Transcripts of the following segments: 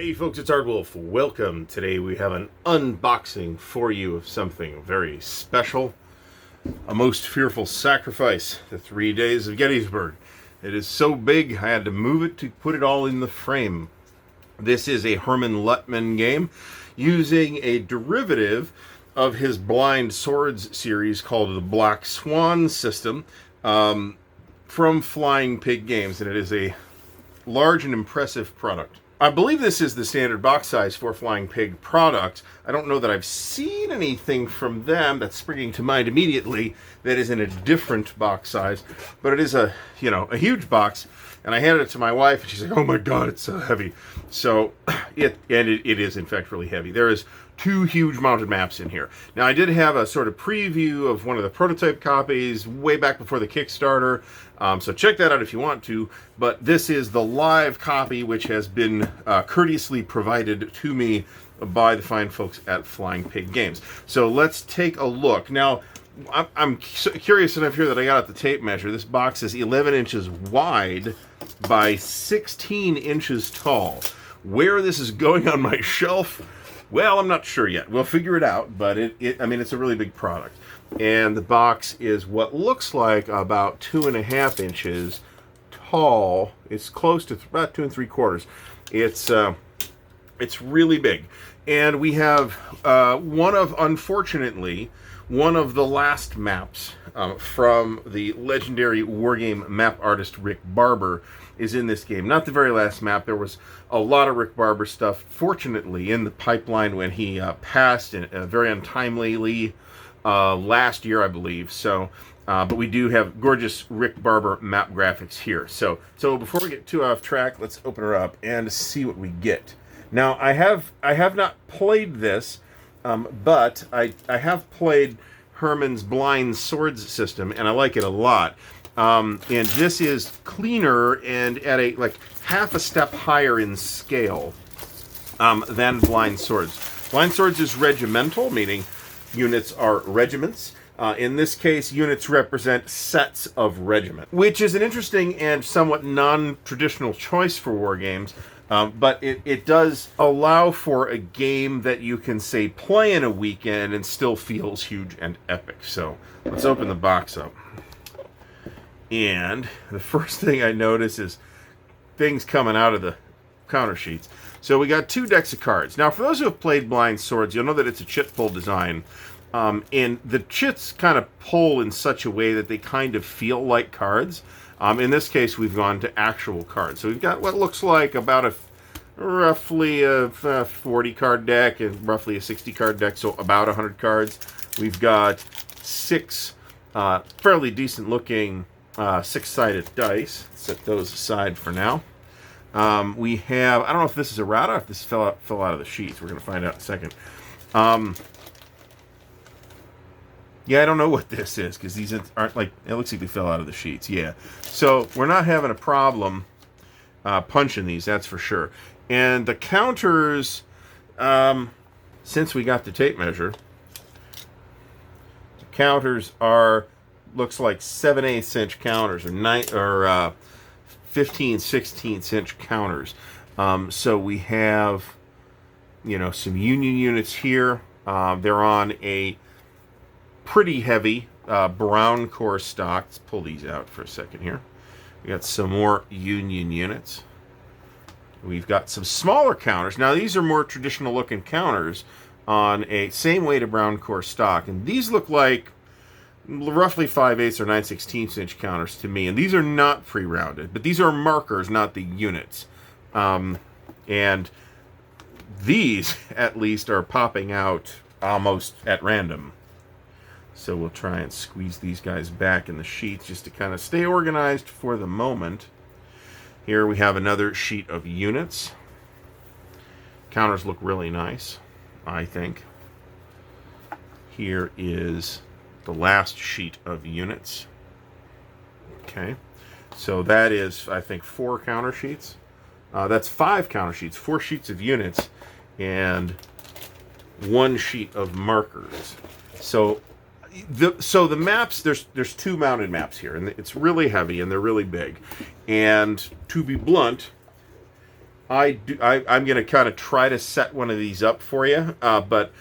Hey folks, it's Ardwulf. Welcome. Today we have an unboxing for you of something very special. A most fearful sacrifice, the 3 days of Gettysburg. It is so big I had to move it to put it all in the frame. This is a Herman Luttman game using a derivative of his Blind Swords series called the Black Swan system from Flying Pig Games, and it is a large and impressive product. I believe this is the standard box size for Flying Pig product. I don't know that I've seen anything from them that's springing to mind immediately that is in a different box size, but it is a huge box. And I handed it to my wife, and she's like, "Oh my God, it's so heavy." So it is in fact really heavy. There is 2 huge mounted maps in here. Now I did have a sort of preview of one of the prototype copies way back before the Kickstarter, so check that out if you want to. But this is the live copy, which has been courteously provided to me by the fine folks at Flying Pig Games. So let's take a look. Now, I'm curious enough here that I got out the tape measure. This box is 11 inches wide by 16 inches tall. Where this is going on my shelf, well, I'm not sure yet. We'll figure it out, but I mean, it's a really big product. And the box is what looks like about 2.5 inches tall. It's close to about 2 3/4. It's really big. And we have unfortunately, one of the last maps from the legendary wargame map artist Rick Barber is in this game. Not the very last map. There was a lot of Rick Barber stuff, fortunately, in the pipeline when he passed very untimely last year, I believe. So, but we do have gorgeous Rick Barber map graphics here. So before we get too off track, let's open her up and see what we get. Now, I have not played this, but I have played Herman's Blind Swords system, and I like it a lot. And this is cleaner and at a half a step higher in scale than Blind Swords. Blind Swords is regimental, meaning units are regiments. In this case, units represent sets of regiment, which is an interesting and somewhat non-traditional choice for war games. But it does allow for a game that you can, say, play in a weekend and still feels huge and epic. So let's open the box up. And the first thing I notice is things coming out of the counter sheets. So we got 2 decks of cards. Now, for those who have played Blind Swords, you'll know that it's a chit pull design. And the chits kind of pull in such a way that they kind of feel like cards. In this case, we've gone to actual cards. So we've got what looks like about roughly a 40 card deck and roughly a 60 card deck, so about 100 cards. We've got 6 fairly decent looking 6-sided dice. Set those aside for now. We have, I don't know if this is errata, if this fell out of the sheets. We're going to find out in a second. Yeah, I don't know what this is, because these aren't it looks like they fell out of the sheets. Yeah. So we're not having a problem punching these, that's for sure. And the counters, since we got the tape measure, the counters looks like 7/8 inch counters or 15/16 inch counters. So we have, some Union units here. They're on a pretty heavy brown core stock. Let's pull these out for a second here. We got some more Union units. We've got some smaller counters. Now, these are more traditional looking counters on a same weight of brown core stock. And these look like roughly 5/8 or 9/16 inch counters to me. And these are not pre-rounded, but these are markers, not the units. And these, at least, are popping out almost at random. So we'll try and squeeze these guys back in the sheets just to kind of stay organized for the moment. Here we have another sheet of units. Counters look really nice, I think. Here is the last sheet of units. Okay, so that is, I think, 4 counter sheets. That's 5 counter sheets, 4 sheets of units, and 1 sheet of markers. So the maps, there's 2 mounted maps here, and it's really heavy and they're really big. And to be blunt, I'm going to kind of try to set one of these up for you, but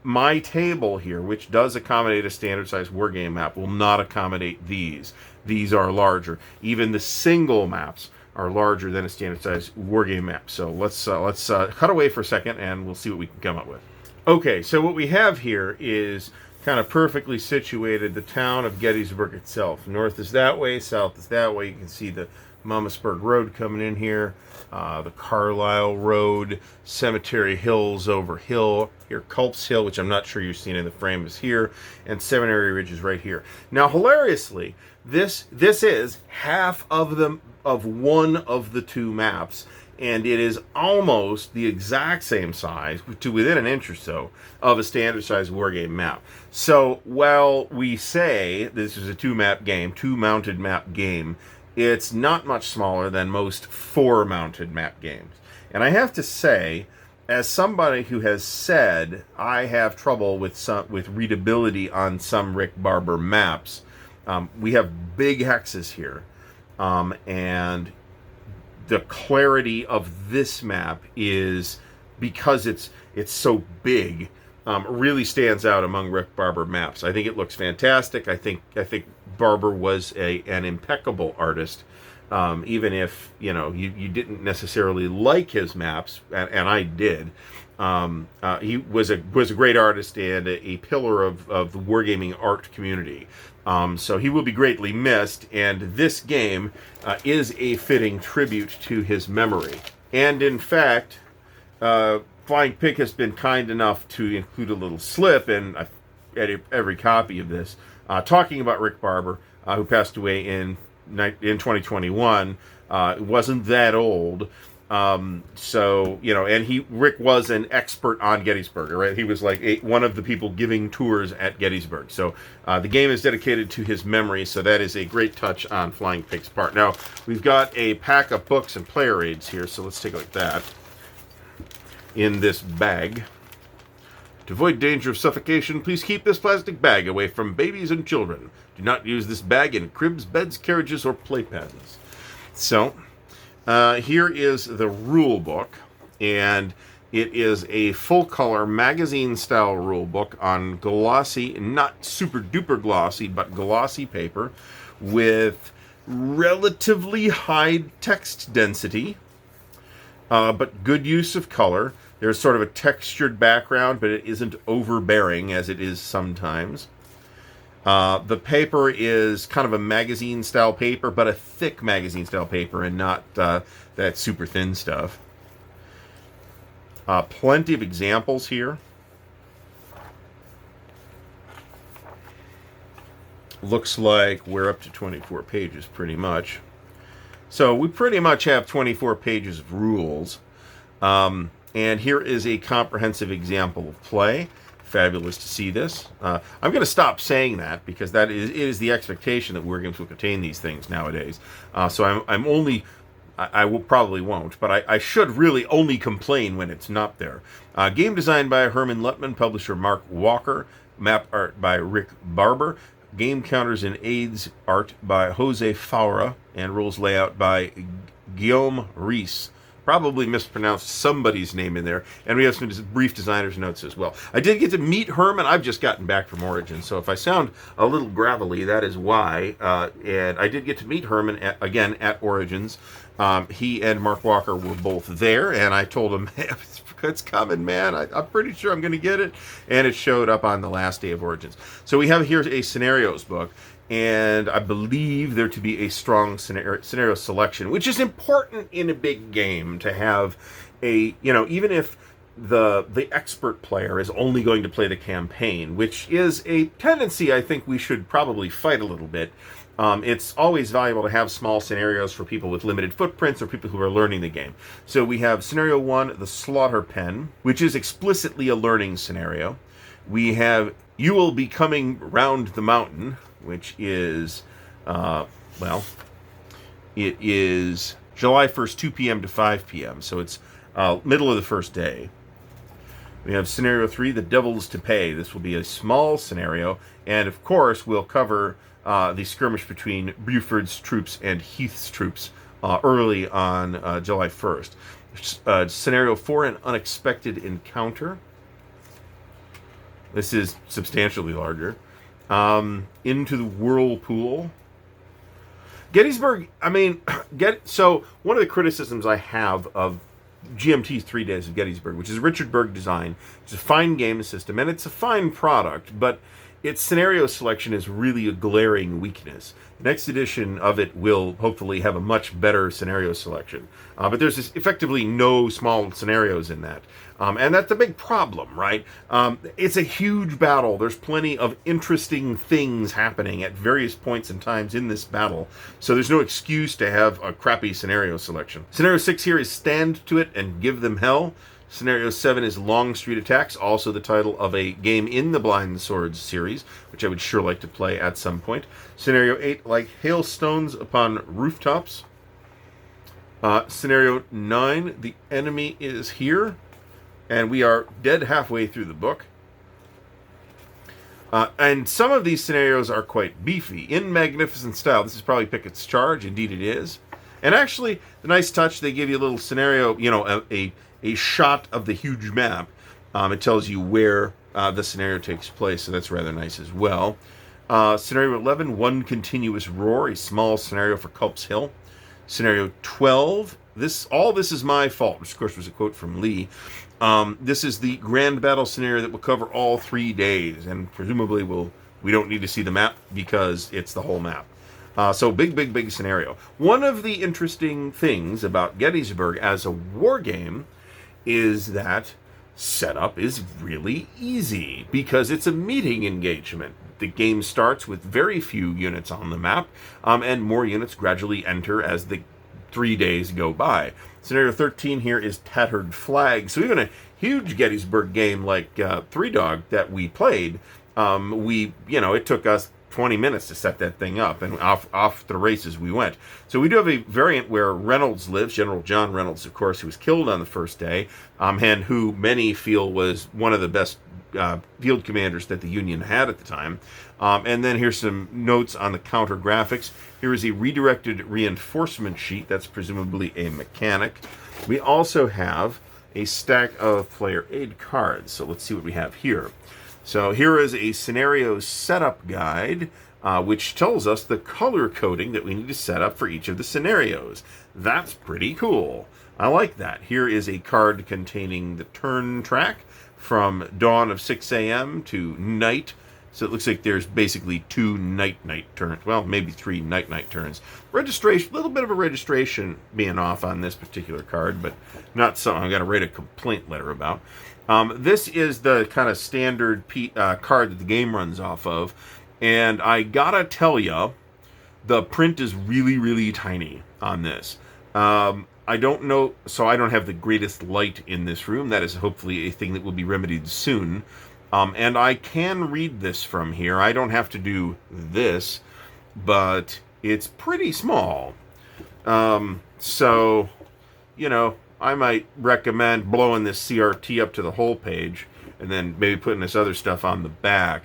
my table here, which does accommodate a standard size wargame map, will not accommodate these. These are larger. Even the single maps are larger than a standard size wargame map. So let's cut away for a second and we'll see what we can come up with. Okay, so what we have here is kind of perfectly situated the town of Gettysburg itself. North is that way, south is that way. You can see the Mamasburg Road coming in here, the Carlisle Road, Cemetery Hills over hill, here Culp's Hill, which I'm not sure you've seen in the frame, is here, and Seminary Ridge is right here. Now, hilariously, this is half of one of the two maps, and it is almost the exact same size, to within an inch or so, of a standard size wargame map. So while we say this is a two-map game, two-mounted map game, it's not much smaller than most four-mounted map games. And I have to say, as somebody who has said I have trouble with readability on some Rick Barber maps, we have big hexes here, and the clarity of this map is, because it's so big, really stands out among Rick Barber maps. I think it looks fantastic. I think Barber was an impeccable artist, even if you didn't necessarily like his maps, and I did. He was a great artist and a pillar of the wargaming art community. So he will be greatly missed, and this game is a fitting tribute to his memory. And in fact, Flying Pig has been kind enough to include a little slip in every copy of this, talking about Rick Barber, who passed away in 2021. It wasn't that old. So, and Rick was an expert on Gettysburg, right? He was like one of the people giving tours at Gettysburg. So, the game is dedicated to his memory, so that is a great touch on Flying Pig's part. Now, we've got a pack of books and player aids here, so let's take a look at that in this bag. To avoid danger of suffocation, please keep this plastic bag away from babies and children. Do not use this bag in cribs, beds, carriages, or playpens. So, here is the rule book, and it is a full-color magazine-style rule book on glossy, not super-duper glossy, but glossy paper with relatively high text density, but good use of color. There's sort of a textured background, but it isn't overbearing as it is sometimes. The paper is kind of a magazine-style paper, but a thick magazine-style paper and not that super thin stuff. Plenty of examples here. Looks like we're up to 24 pages pretty much. So we pretty much have 24 pages of rules. And here is a comprehensive example of play. Fabulous to see this. I'm going to stop saying that because it is the expectation that wargames will contain these things nowadays. So I will probably won't, but I should really only complain when it's not there. Game designed by Herman Lutman, publisher Mark Walker, map art by Rick Barber, game counters and aids art by Jose Faura, and rules layout by Guillaume Reese. Probably mispronounced somebody's name in there, and we have some brief designer's notes as well. I did get to meet Herman. I've just gotten back from Origins, so if I sound a little gravelly, that is why. And I did get to meet Herman again at Origins. He and Mark Walker were both there, and I told him, hey, it's coming, man. I'm pretty sure I'm going to get it, and it showed up on the last day of Origins. So we have here a scenarios book, and I believe there to be a strong scenario selection, which is important in a big game to have even if the expert player is only going to play the campaign, which is a tendency I think we should probably fight a little bit. It's always valuable to have small scenarios for people with limited footprints or people who are learning the game. So we have scenario 1, the Slaughter Pen, which is explicitly a learning scenario. We have You Will Be Coming Round the Mountain, which is, it is July 1st, 2 p.m. to 5 p.m., so it's middle of the first day. We have scenario 3, The Devil's to Pay. This will be a small scenario, and of course we'll cover the skirmish between Buford's troops and Heath's troops early on July 1st. Scenario 4, An Unexpected Encounter. This is substantially larger. Into the Whirlpool. Gettysburg, I mean, so one of the criticisms I have of GMT's 3 Days of Gettysburg, which is a Richard Berg design, it's a fine game system, and it's a fine product, but its scenario selection is really a glaring weakness. The next edition of it will hopefully have a much better scenario selection. But there's effectively no small scenarios in that. And that's a big problem, right? It's a huge battle. There's plenty of interesting things happening at various points and times in this battle. So there's no excuse to have a crappy scenario selection. Scenario 6 here is Stand to It and Give Them Hell. Scenario 7 is Long Street Attacks, also the title of a game in the Blind Swords series, which I would sure like to play at some point. Scenario 8, Like Hailstones Upon Rooftops. Scenario 9, The Enemy Is Here. And we are dead halfway through the book. And some of these scenarios are quite beefy. In magnificent style, this is probably Pickett's Charge. Indeed it is. And actually, the nice touch, they give you a little scenario, a shot of the huge map. It tells you where the scenario takes place, so that's rather nice as well. Scenario 11, One Continuous Roar, a small scenario for Culp's Hill. Scenario 12, all this is my fault, which of course was a quote from Lee. This is the grand battle scenario that will cover all 3 days, and presumably we don't need to see the map because it's the whole map. So big scenario. One of the interesting things about Gettysburg as a war game is that setup is really easy because it's a meeting engagement. The game starts with very few units on the map, and more units gradually enter as the 3 days go by. Scenario 13 here is Tattered Flag. So even a huge Gettysburg game like Three Dog that we played, it took us 20 minutes to set that thing up, and off the races we went. So we do have a variant where Reynolds lives, General John Reynolds, of course, who was killed on the first day, and who many feel was one of the best field commanders that the Union had at the time. And then here's some notes on the counter graphics. Here is a redirected reinforcement sheet. That's presumably a mechanic. We also have a stack of player aid cards. So let's see what we have here. So here is a scenario setup guide, which tells us the color coding that we need to set up for each of the scenarios. That's pretty cool. I like that. Here is a card containing the turn track from dawn of 6 a.m. to night. So it looks like there's basically 2 night turns. Well, maybe 3 night turns. Registration, a little bit of a registration being off on this particular card, but not something I'm going to write a complaint letter about. This is the kind of standard card that the game runs off of. And I gotta tell you, the print is really tiny on this. I don't know, so I don't have the greatest light in this room. That is hopefully a thing that will be remedied soon. And I can read this from here. I don't have to do this, but it's pretty small. So, I might recommend blowing this CRT up to the whole page and then maybe putting this other stuff on the back.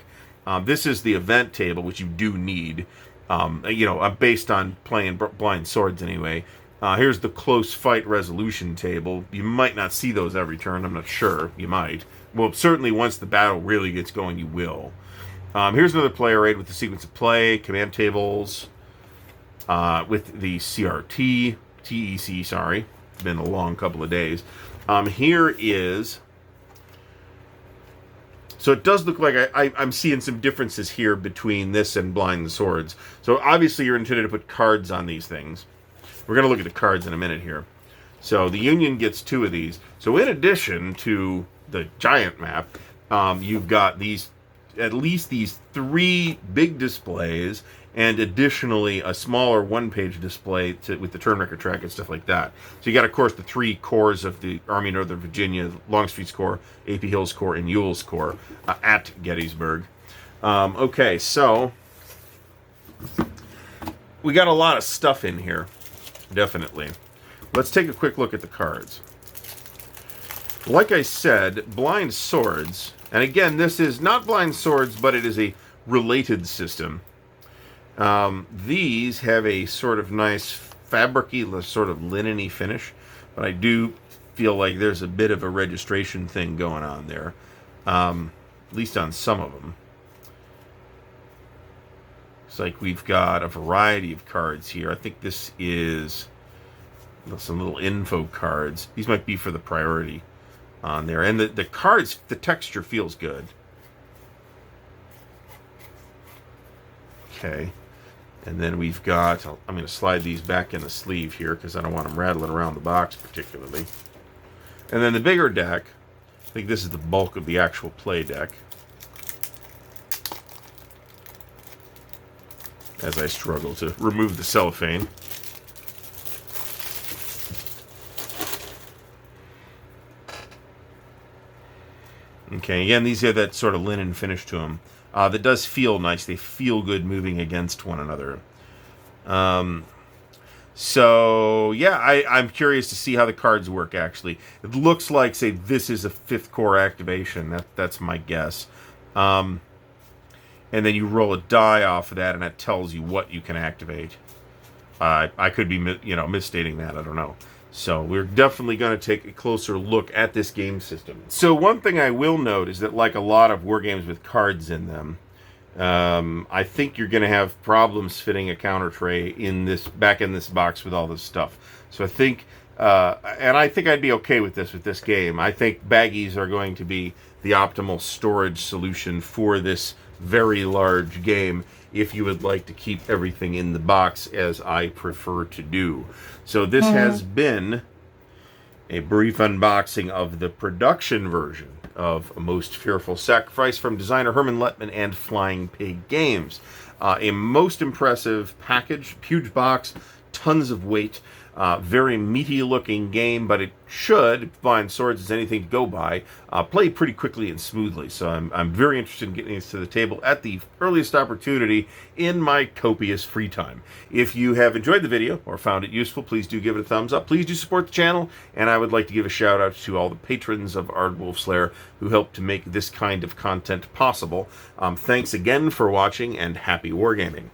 This is the event table, which you do need, based on playing Blind Swords anyway. Here's the close fight resolution table. You might not see those every turn. I'm not sure. You might. Well, certainly once the battle really gets going, you will. Here's another player aid with the sequence of play, command tables, with the CRT, TEC, sorry. It's been a long couple of days. Here is... So it does look like I'm seeing some differences here between this and Blind Swords. So obviously you're intended to put cards on these things. We're going to look at the cards in a minute here. So the Union gets 2 of these. So in addition to the giant map, you've got at least these 3 big displays, and additionally a smaller one-page display with the turn record track and stuff like that. So you got, of course, the 3 corps of the Army of Northern Virginia: Longstreet's Corps, A.P. Hill's Corps, and Ewell's Corps at Gettysburg. Okay, so we got a lot of stuff in here, definitely. Let's take a quick look at the cards. Like I said, Blind Swords, and again, this is not Blind Swords, but it is a related system. These have a sort of nice fabric-y, sort of linen-y finish, but I do feel like there's a bit of a registration thing going on there, at least on some of them. It's like we've got a variety of cards here. I think this is some little info cards. These might be for the priority on there. And the cards, the texture feels good. Okay. And then we've got, I'm going to slide these back in the sleeve here because I don't want them rattling around the box particularly. And then the bigger deck, I think this is the bulk of the actual play deck. As I struggle to remove the cellophane. Okay, again, these have that sort of linen finish to them. That does feel nice. They feel good moving against one another. So, yeah, I'm curious to see how the cards work, actually. It looks like, say, this is a 5th core activation. That's my guess. And then you roll a die off of that, and that tells you what you can activate. I could be, misstating that. I don't know. So we're definitely going to take a closer look at this game system. So one thing I will note is that, like a lot of war games with cards in them, I think you're going to have problems fitting a counter tray back in this box with all this stuff. So I think, and I think I'd be okay with this game. I think baggies are going to be the optimal storage solution for this very large game, if you would like to keep everything in the box, as I prefer to do. So this has been a brief unboxing of the production version of A Most Fearful Sacrifice from designer Herman Lettman and Flying Pig Games. A most impressive package, huge box, tons of weight, very meaty looking game, but it should, Blind Swords is anything to go by, play pretty quickly and smoothly. So I'm very interested in getting this to the table at the earliest opportunity in my copious free time. If you have enjoyed the video or found it useful, please do give it a thumbs up. Please do support the channel, and I would like to give a shout out to all the patrons of Ardwulf's Lair who help to make this kind of content possible. Thanks again for watching, and happy wargaming.